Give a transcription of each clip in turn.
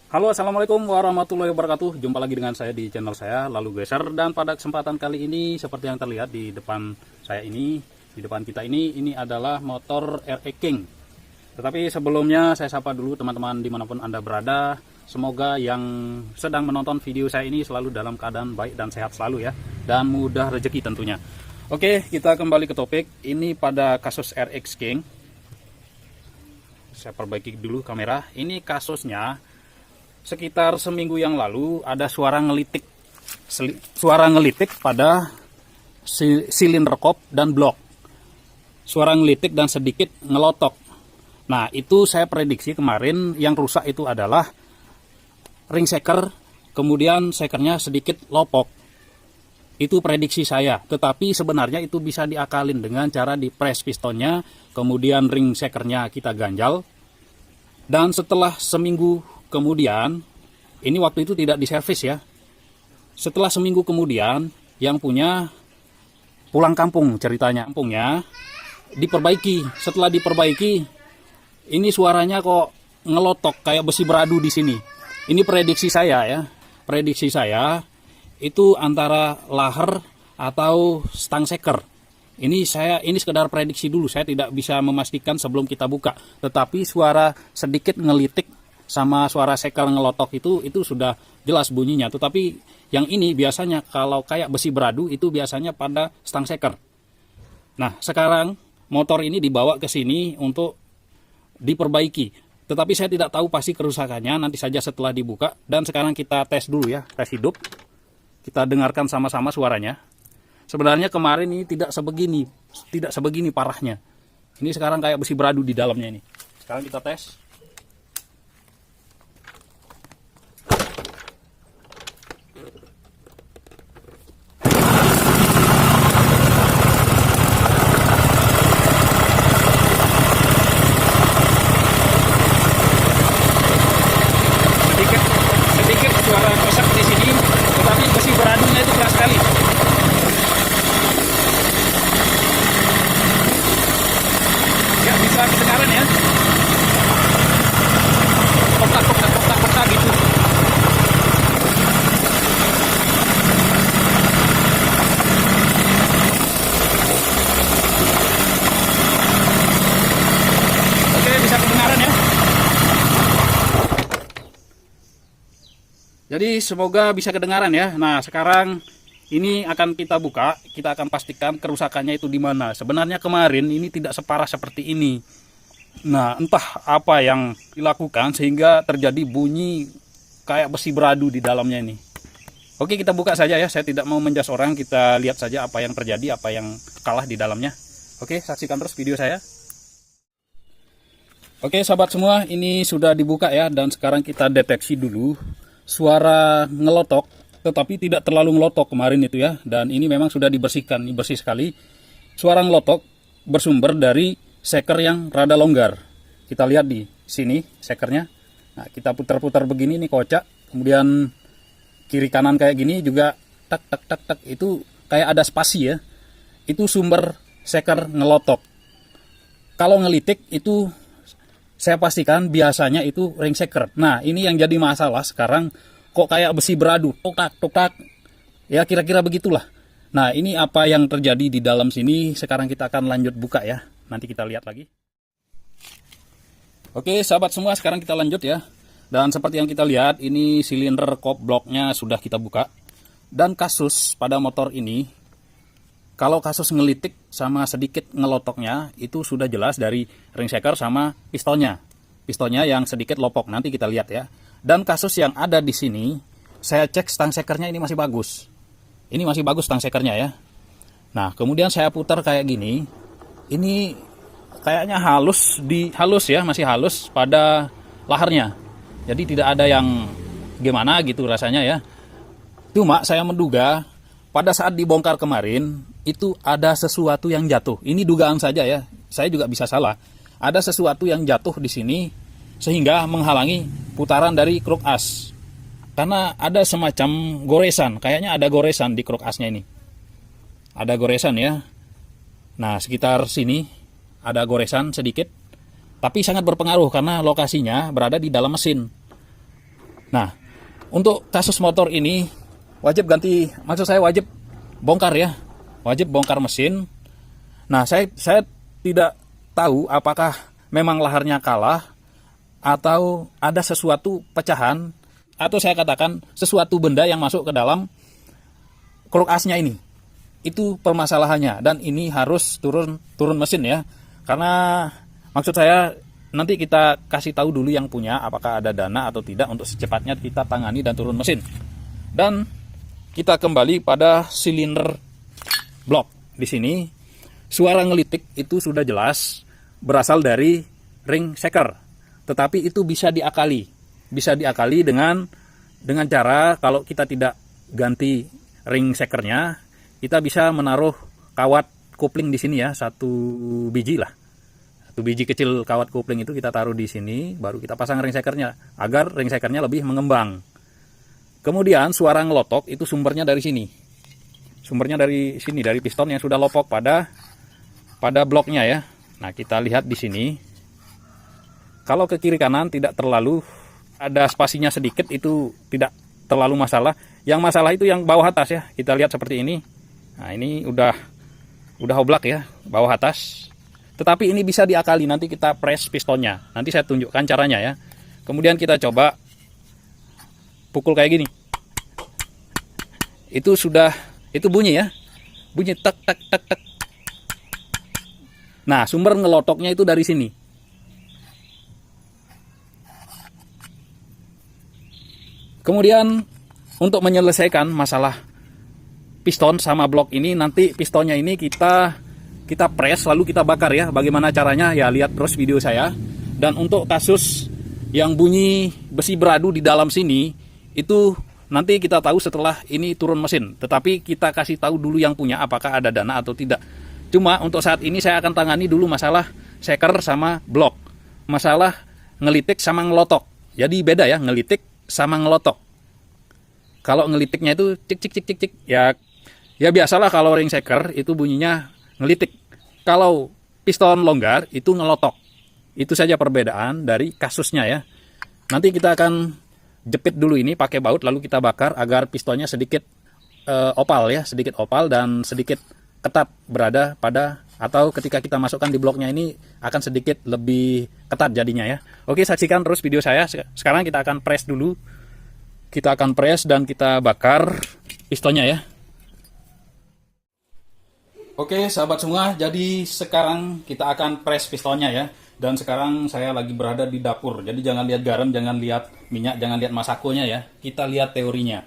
Halo, assalamualaikum warahmatullahi wabarakatuh. Jumpa lagi dengan saya di channel saya Lalu Geser, dan pada kesempatan kali ini seperti yang terlihat di depan saya ini, di depan kita ini adalah motor RX King. Tetapi sebelumnya saya sapa dulu teman-teman dimanapun Anda berada. Semoga yang sedang menonton video saya ini selalu dalam keadaan baik dan sehat selalu ya, dan mudah rezeki tentunya. Oke, kita kembali ke topik. Ini pada kasus RX King. Saya perbaiki dulu kamera. Ini kasusnya sekitar seminggu yang lalu ada suara ngelitik pada silinder kop dan blok. Suara ngelitik dan sedikit ngelotok. Nah, itu saya prediksi kemarin yang rusak itu adalah ring shaker, kemudian shakernya sedikit lopok. Itu prediksi saya, tetapi sebenarnya itu bisa diakalin dengan cara di press pistonnya, kemudian ring shakernya kita ganjal. Dan setelah seminggu kemudian, ini waktu itu tidak diservis ya. Setelah seminggu kemudian, yang punya pulang kampung ceritanya. Kampungnya diperbaiki. Setelah diperbaiki, ini suaranya kok ngelotok kayak besi beradu di sini. Ini prediksi saya ya. Prediksi saya itu antara laher atau stang shaker. Ini sekedar prediksi dulu. Saya tidak bisa memastikan sebelum kita buka. Tetapi suara sedikit ngelitik sama suara shaker ngelotok itu sudah jelas bunyinya. Tetapi yang ini biasanya kalau kayak besi beradu itu biasanya pada stang shaker. Nah, sekarang motor ini dibawa ke sini untuk diperbaiki. Tetapi saya tidak tahu pasti kerusakannya, nanti saja setelah dibuka. Dan sekarang kita tes dulu ya, tes hidup. Kita dengarkan sama-sama suaranya. Sebenarnya kemarin ini tidak sebegini parahnya. Ini sekarang kayak besi beradu di dalamnya ini. Sekarang kita tes. Sedikit suara kosak di sini, tetapi besi beradunya itu keras sekali. Ya, bisa kedengaran ya. Kotak gitu. Oke, bisa kedengaran ya. Jadi semoga bisa kedengaran ya. Nah, sekarang ini akan kita buka, kita akan pastikan kerusakannya itu di mana. Sebenarnya kemarin ini tidak separah seperti ini. Nah, entah apa yang dilakukan sehingga terjadi bunyi kayak besi beradu di dalamnya ini. Oke, kita buka saja ya. Saya tidak mau menjas orang, kita lihat saja apa yang terjadi, apa yang kalah di dalamnya. Oke, saksikan terus video saya. Oke, sahabat semua, ini sudah dibuka ya, dan sekarang kita deteksi dulu suara ngelotok, tetapi tidak terlalu ngelotok kemarin itu ya. Dan ini memang sudah dibersihkan, ini bersih sekali. Suara ngelotok bersumber dari shaker yang rada longgar. Kita lihat di sini shakernya. Nah, kita putar-putar begini, ini kocak. Kemudian kiri kanan kayak gini juga tak itu kayak ada spasi ya. Itu sumber shaker ngelotok. Kalau ngelitik itu saya pastikan biasanya itu ring shaker. Nah, ini yang jadi masalah sekarang, kok kayak besi beradu, tok-tak. Ya, kira-kira begitulah. Nah, ini apa yang terjadi di dalam sini. Sekarang kita akan lanjut buka ya. Nanti kita lihat lagi. Oke, sahabat semua, sekarang kita lanjut ya. Dan seperti yang kita lihat, ini silinder kop bloknya sudah kita buka. Dan kasus pada motor ini, kalau kasus ngelitik sama sedikit ngelotoknya, itu sudah jelas dari ring shaker sama pistonnya. Pistonnya yang sedikit lopok, nanti kita lihat ya. Dan kasus yang ada di sini, saya cek stang shakernya ini masih bagus. Ini masih bagus stang shakernya ya. Nah, kemudian saya putar kayak gini. Ini kayaknya halus ya, masih halus pada laharnya. Jadi tidak ada yang gimana gitu rasanya ya. Cuma saya menduga pada saat dibongkar kemarin, itu ada sesuatu yang jatuh. Ini dugaan saja ya, saya juga bisa salah. Ada sesuatu yang jatuh di sini sehingga menghalangi putaran dari kruk as. Karena ada semacam goresan, kayaknya ada goresan di kruk asnya ini. Ada goresan ya. Nah, sekitar sini ada goresan sedikit. Tapi sangat berpengaruh karena lokasinya berada di dalam mesin. Nah, untuk kasus motor ini wajib ganti, maksud saya wajib bongkar ya, wajib bongkar mesin. Nah, saya tidak tahu apakah memang laharnya kalah atau ada sesuatu pecahan, atau saya katakan sesuatu benda yang masuk ke dalam kruk asnya ini. Itu permasalahannya, dan ini harus turun mesin ya. Karena maksud saya nanti kita kasih tahu dulu yang punya apakah ada dana atau tidak untuk secepatnya kita tangani dan turun mesin. Dan kita kembali pada silinder blok. Di sini suara ngelitik itu sudah jelas berasal dari ring shaker. Tetapi itu bisa diakali. Bisa diakali dengan cara kalau kita tidak ganti ring shakernya, kita bisa menaruh kawat kopling di sini ya, 1 biji lah. 1 biji kecil kawat kopling itu kita taruh di sini, baru kita pasang ring shakernya agar ring shakernya lebih mengembang. Kemudian suara ngelotok itu sumbernya dari sini. Sumbernya dari sini, dari piston yang sudah lopok pada bloknya ya. Nah, kita lihat di sini. Kalau ke kiri kanan tidak terlalu ada spasinya sedikit, itu tidak terlalu masalah. Yang masalah itu yang bawah atas ya. Kita lihat seperti ini. Nah, ini udah oblak ya, bawah atas. Tetapi ini bisa diakali, nanti kita press pistonnya. Nanti saya tunjukkan caranya ya. Kemudian kita coba pukul kayak gini. Itu bunyi ya. Bunyi tek tek tek tek. Nah, sumber ngelotoknya itu dari sini. Kemudian untuk menyelesaikan masalah piston sama blok ini, nanti pistonnya ini kita press lalu kita bakar ya. Bagaimana caranya ya, lihat terus video saya. Dan untuk kasus yang bunyi besi beradu di dalam sini, itu nanti kita tahu setelah ini turun mesin. Tetapi kita kasih tahu dulu yang punya apakah ada dana atau tidak. Cuma untuk saat ini saya akan tangani dulu masalah shaker sama blok. Masalah ngelitik sama ngelotok. Jadi beda ya, ngelitik sama ngelotok. Kalau ngelitiknya itu cik cik cik cik cik ya biasalah, kalau ring shaker itu bunyinya ngelitik. Kalau piston longgar itu ngelotok. Itu saja perbedaan dari kasusnya ya. Nanti kita akan jepit dulu ini pakai baut lalu kita bakar agar pistonnya sedikit opal ya, sedikit opal dan sedikit ketat berada pada, atau ketika kita masukkan di bloknya ini akan sedikit lebih ketat jadinya ya. Oke, saksikan terus video saya. Sekarang kita akan press dulu. Kita akan press dan kita bakar pistonnya ya. Oke sahabat semua, jadi sekarang kita akan press pistonnya ya. Dan sekarang saya lagi berada di dapur. Jadi jangan lihat garam, jangan lihat minyak, jangan lihat masakonya ya. Kita lihat teorinya.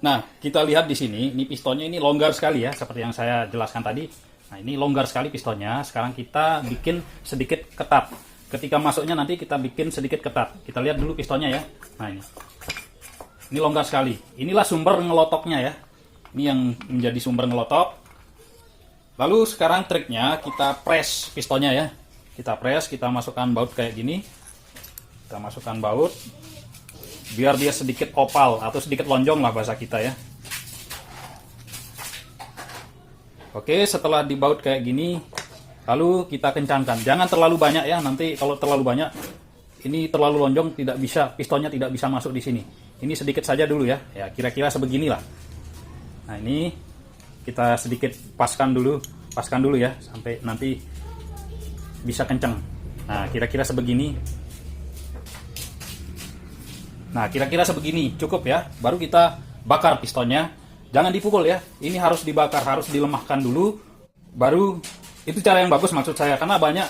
Nah, kita lihat di sini, ini pistonnya ini longgar sekali ya, seperti yang saya jelaskan tadi. Nah, ini longgar sekali pistonnya. Sekarang kita bikin sedikit ketat. Ketika masuknya nanti kita bikin sedikit ketat. Kita lihat dulu pistonnya ya. Nah, ini longgar sekali. Inilah sumber ngelotoknya ya. Ini yang menjadi sumber ngelotok. Lalu sekarang triknya kita press pistonnya ya. Kita press, kita masukkan baut kayak gini. Kita masukkan baut biar dia sedikit opal atau sedikit lonjong lah bahasa kita ya. Oke, setelah dibaut kayak gini lalu kita kencangkan. Jangan terlalu banyak ya, nanti kalau terlalu banyak ini terlalu lonjong, tidak bisa, pistonnya tidak bisa masuk di sini. Ini sedikit saja dulu ya. Ya, kira-kira sebeginilah. Nah, ini kita sedikit paskan dulu ya sampai nanti bisa kencang. Nah, kira-kira sebegini. Nah, kira-kira sebegini cukup ya. Baru kita bakar pistonnya. Jangan dipukul ya. Ini harus dibakar, harus dilemahkan dulu. Baru itu cara yang bagus maksud saya, karena banyak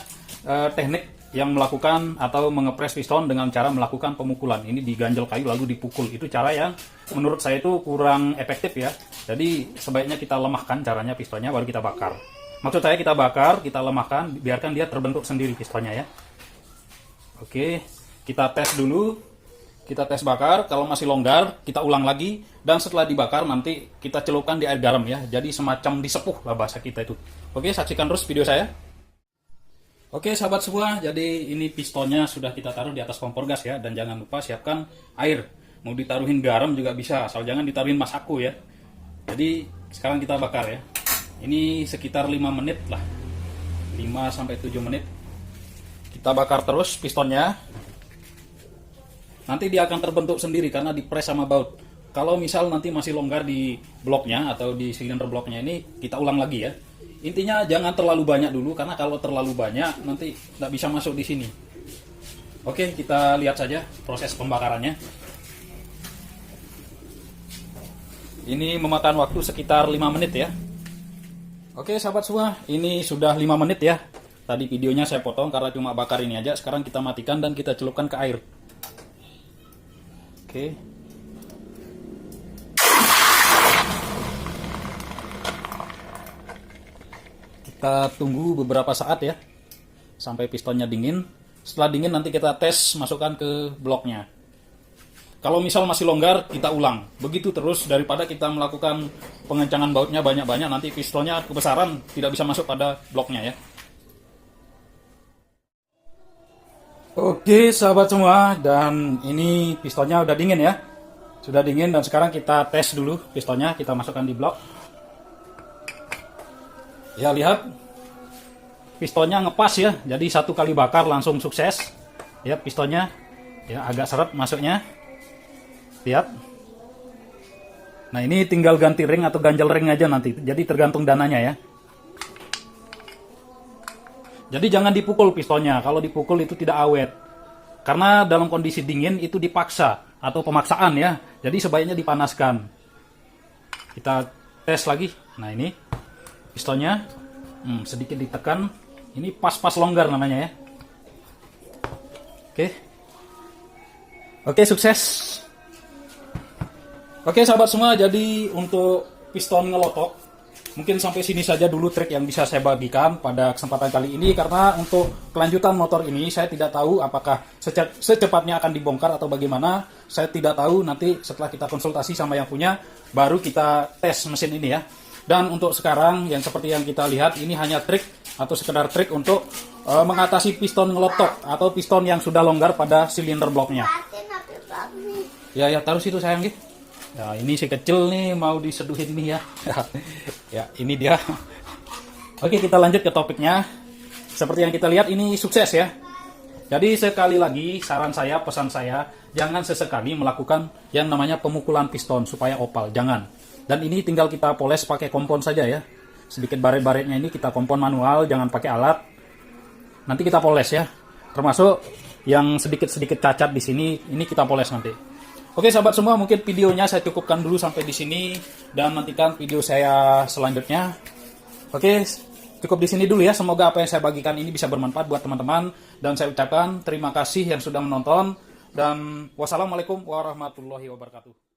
teknik yang melakukan atau mengepres piston dengan cara melakukan pemukulan. Ini diganjel kayu lalu dipukul. Itu cara yang menurut saya itu kurang efektif ya. Jadi sebaiknya kita lemahkan caranya pistonnya baru kita bakar. Maksud saya kita bakar, kita lemahkan, biarkan dia terbentuk sendiri pistonnya ya. Oke, kita tes dulu. Kita tes bakar, kalau masih longgar kita ulang lagi, dan setelah dibakar nanti kita celupkan di air garam ya. Jadi semacam disepuh lah bahasa kita itu. Oke, saksikan terus video saya. Oke sahabat semua, jadi ini pistonnya sudah kita taruh di atas kompor gas ya, dan jangan lupa siapkan air. Mau ditaruhin garam juga bisa, asal jangan ditaruhin masako ya. Jadi sekarang kita bakar ya. Ini sekitar 5 menit lah, 5-7 menit. Kita bakar terus pistonnya. nanti dia akan terbentuk sendiri karena dipres sama baut. Kalau misal nanti masih longgar di bloknya atau di silinder bloknya ini, kita ulang lagi ya. Intinya jangan terlalu banyak dulu, karena kalau terlalu banyak nanti nggak bisa masuk di sini. Oke, kita lihat saja proses pembakarannya. Ini memakan waktu sekitar 5 menit ya. Oke sahabat semua, ini sudah 5 menit ya. Tadi videonya saya potong karena cuma bakar ini aja. Sekarang kita matikan dan kita celupkan ke air. Oke. Kita tunggu beberapa saat ya, sampai pistonnya dingin. Setelah dingin nanti kita tes, masukkan ke bloknya. Kalau misal masih longgar, kita ulang. Begitu terus, daripada kita melakukan pengencangan bautnya banyak-banyak, nanti pistonnya kebesaran, tidak bisa masuk pada bloknya ya. Oke sahabat semua, dan ini pistonnya udah dingin ya. Sudah dingin, dan sekarang kita tes dulu pistonnya, kita masukkan di blok. Ya lihat, pistonnya ngepas ya, jadi 1 kali bakar langsung sukses. Ya pistonnya, ya agak seret masuknya. Lihat. Nah ini tinggal ganti ring atau ganjel ring aja nanti. Jadi tergantung dananya ya. Jadi jangan dipukul pistonnya. Kalau dipukul itu tidak awet. Karena dalam kondisi dingin itu dipaksa atau pemaksaan ya. Jadi sebaiknya dipanaskan. Kita tes lagi. Nah ini pistonnya sedikit ditekan. Ini pas-pas longgar namanya ya. Oke, sukses. Oke sahabat semua, jadi untuk piston ngelotok mungkin sampai sini saja dulu trik yang bisa saya bagikan pada kesempatan kali ini, karena untuk kelanjutan motor ini saya tidak tahu apakah secepatnya akan dibongkar atau bagaimana. Saya tidak tahu, nanti setelah kita konsultasi sama yang punya baru kita tes mesin ini ya. Dan untuk sekarang yang seperti yang kita lihat ini hanya trik atau sekedar trik untuk mengatasi piston ngelotok atau piston yang sudah longgar pada silinder bloknya. Ya taruh situ sayang gitu. Ya ini si kecil nih mau diseduhin nih ya. Ya ini dia. Oke kita lanjut ke topiknya. Seperti yang kita lihat ini sukses ya. Jadi sekali lagi saran saya, pesan saya, jangan sesekali melakukan yang namanya pemukulan piston supaya opal, jangan. Dan ini tinggal kita poles pakai kompon saja ya. Sedikit baret-baretnya ini kita kompon manual, jangan pakai alat. Nanti kita poles ya. Termasuk yang sedikit-sedikit cacat di sini, ini kita poles nanti. Oke sahabat semua, mungkin videonya saya cukupkan dulu sampai di sini dan nantikan video saya selanjutnya. Oke, cukup di sini dulu ya. Semoga apa yang saya bagikan ini bisa bermanfaat buat teman-teman, dan saya ucapkan terima kasih yang sudah menonton, dan wassalamualaikum warahmatullahi wabarakatuh.